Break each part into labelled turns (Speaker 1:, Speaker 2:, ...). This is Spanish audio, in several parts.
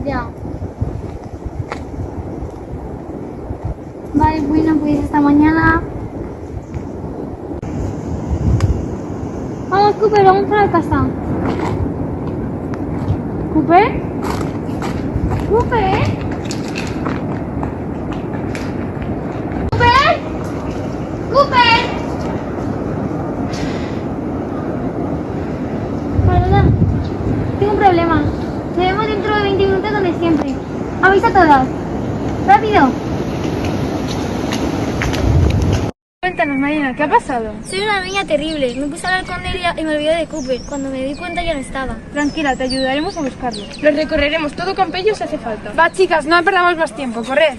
Speaker 1: Ya. Vale, bueno, pues hasta mañana. Vamos, Cooper, vamos a la casa. ¿Cooper? ¿Cooper? ¿Cooper? ¿Cooper? Perdona, tengo un problema. Nos vemos dentro de 20 minutos donde siempre. Avisa a todas. ¡Rápido!
Speaker 2: Cuéntanos, Marina, ¿qué ha pasado?
Speaker 1: Soy una niña terrible. Me puse a hablar con Delia y me olvidé de Cooper. Cuando me di cuenta ya no estaba.
Speaker 2: Tranquila, te ayudaremos a buscarlo. Lo recorreremos todo Campello si hace falta. Va, chicas, no perdamos más tiempo, corred.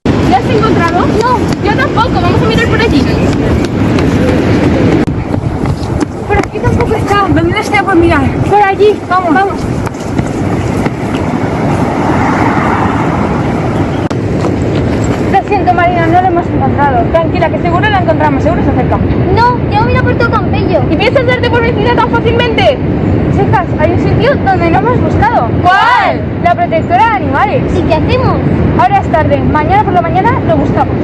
Speaker 2: ¿Lo has encontrado? No. Yo tampoco, vamos a mirar por allí. Por aquí tampoco está. ¿Dónde está por mirar? Por allí, vamos. Vamos. Lo siento, Marina, no lo hemos encontrado. Tranquila, que seguro la encontramos, seguro se acerca.
Speaker 1: No, ya me mira por todo Campello.
Speaker 2: ¿Y piensas darte por vencida tan fácilmente? Chicas, hay un sitio donde no hemos buscado. ¿Cuál? La protectora de animales.
Speaker 1: ¿Y qué hacemos?
Speaker 2: Ahora es tarde, mañana por la mañana lo buscamos.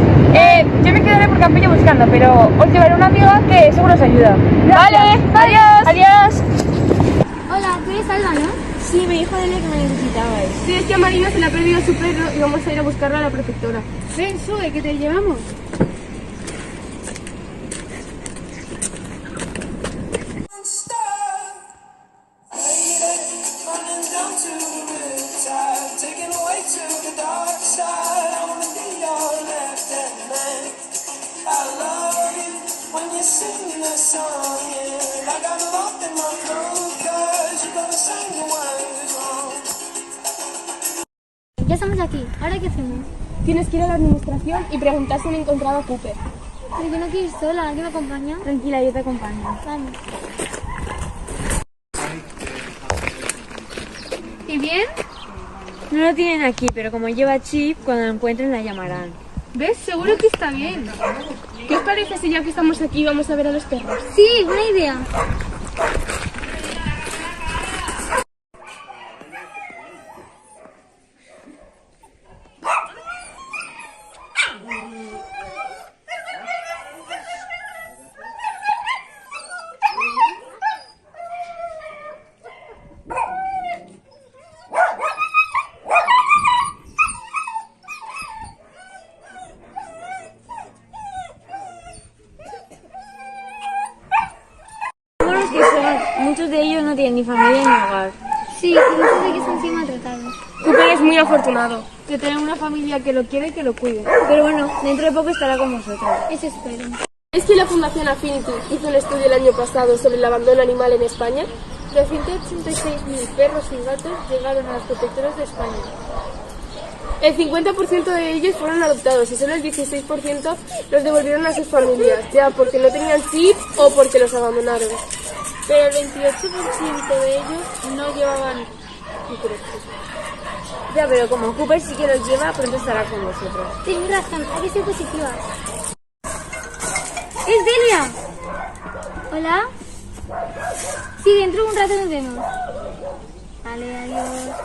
Speaker 2: Yo me quedaré por Campello buscando, pero os llevaré una amiga que seguro os ayuda. Vale, adiós. Adiós.
Speaker 1: Hola, tú eres Alba, ¿no?
Speaker 3: Sí, me dijo Delia que me necesitabais.
Speaker 2: Sí, es que a Marina se le ha perdido su perro y vamos a ir a buscarla a la protectora.
Speaker 3: Ven, sube, que te llevamos.
Speaker 1: Ya estamos aquí. ¿Ahora qué hacemos?
Speaker 2: Tienes que ir a la administración y preguntar si han encontrado a Cooper.
Speaker 1: Pero yo no quiero ir sola. ¿Alguien me acompaña?
Speaker 3: Tranquila, yo te acompaño.
Speaker 1: Vamos.
Speaker 2: ¿Y bien?
Speaker 3: No lo tienen aquí, pero como lleva chip, cuando lo encuentren la llamarán.
Speaker 2: ¿Ves? Seguro que está bien. ¿Qué os parece si ya que estamos aquí vamos a ver a los perros?
Speaker 1: Sí, buena idea.
Speaker 3: Como los que son, muchos de ellos no tienen ni familia ni hogar.
Speaker 1: Sí, y muchos de ellos han sido maltratados.
Speaker 2: Cooper es muy afortunado de tener una familia que lo quiere y que lo cuide.
Speaker 3: Pero bueno, dentro de poco estará con vosotros.
Speaker 1: Eso espero.
Speaker 4: ¿Es que la Fundación Affinity hizo un estudio el año pasado sobre el abandono animal en España?
Speaker 1: 286.000 perros y gatos llegaron a las protectoras de España.
Speaker 4: El 50% de ellos fueron adoptados y solo el 16% los devolvieron a sus familias, ya porque no tenían chip o porque los abandonaron.
Speaker 1: Pero el 28% de ellos no llevaban microchip.
Speaker 3: Ya, pero como Cooper sí que los lleva, pronto estará con vosotros.
Speaker 1: Tienes razón, hay que ser positivas. ¡Es Delia! ¿Hola? Sí, dentro de un rato nos vemos. Vale, adiós.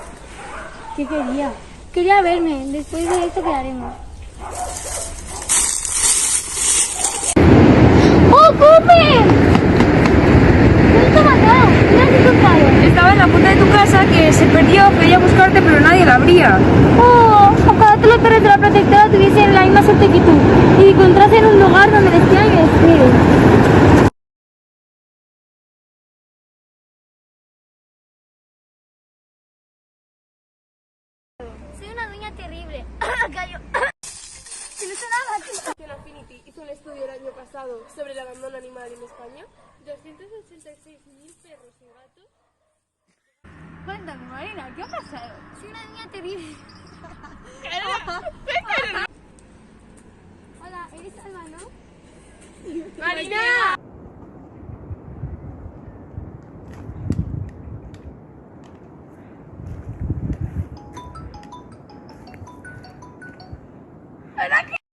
Speaker 3: ¿Qué quería?
Speaker 1: Quería verme, después de esto quedaremos. ¡Oh, Cooper! ¿Dónde te ha matado? ¿Dónde has encontrado?
Speaker 2: Estaba en la puerta de tu casa que se perdió, quería buscarte pero nadie la abría.
Speaker 1: ¡Oh! Ojalá todos los perros de la protectora tuviesen la misma suerte que tú y encontrasen un lugar donde les quieran y les cuiden. Soy una niña terrible. Callo. Si no sé nada,
Speaker 4: La Fundación Affinity hizo un estudio el año pasado sobre el abandono animal en España.
Speaker 1: 286.000 perros y gatos.
Speaker 2: Cuéntame, Marina, ¿qué ha pasado?
Speaker 1: Soy una niña terrible. Hola, eres Alba, ¿no?
Speaker 4: ¡Marina!
Speaker 2: ¿Verdad que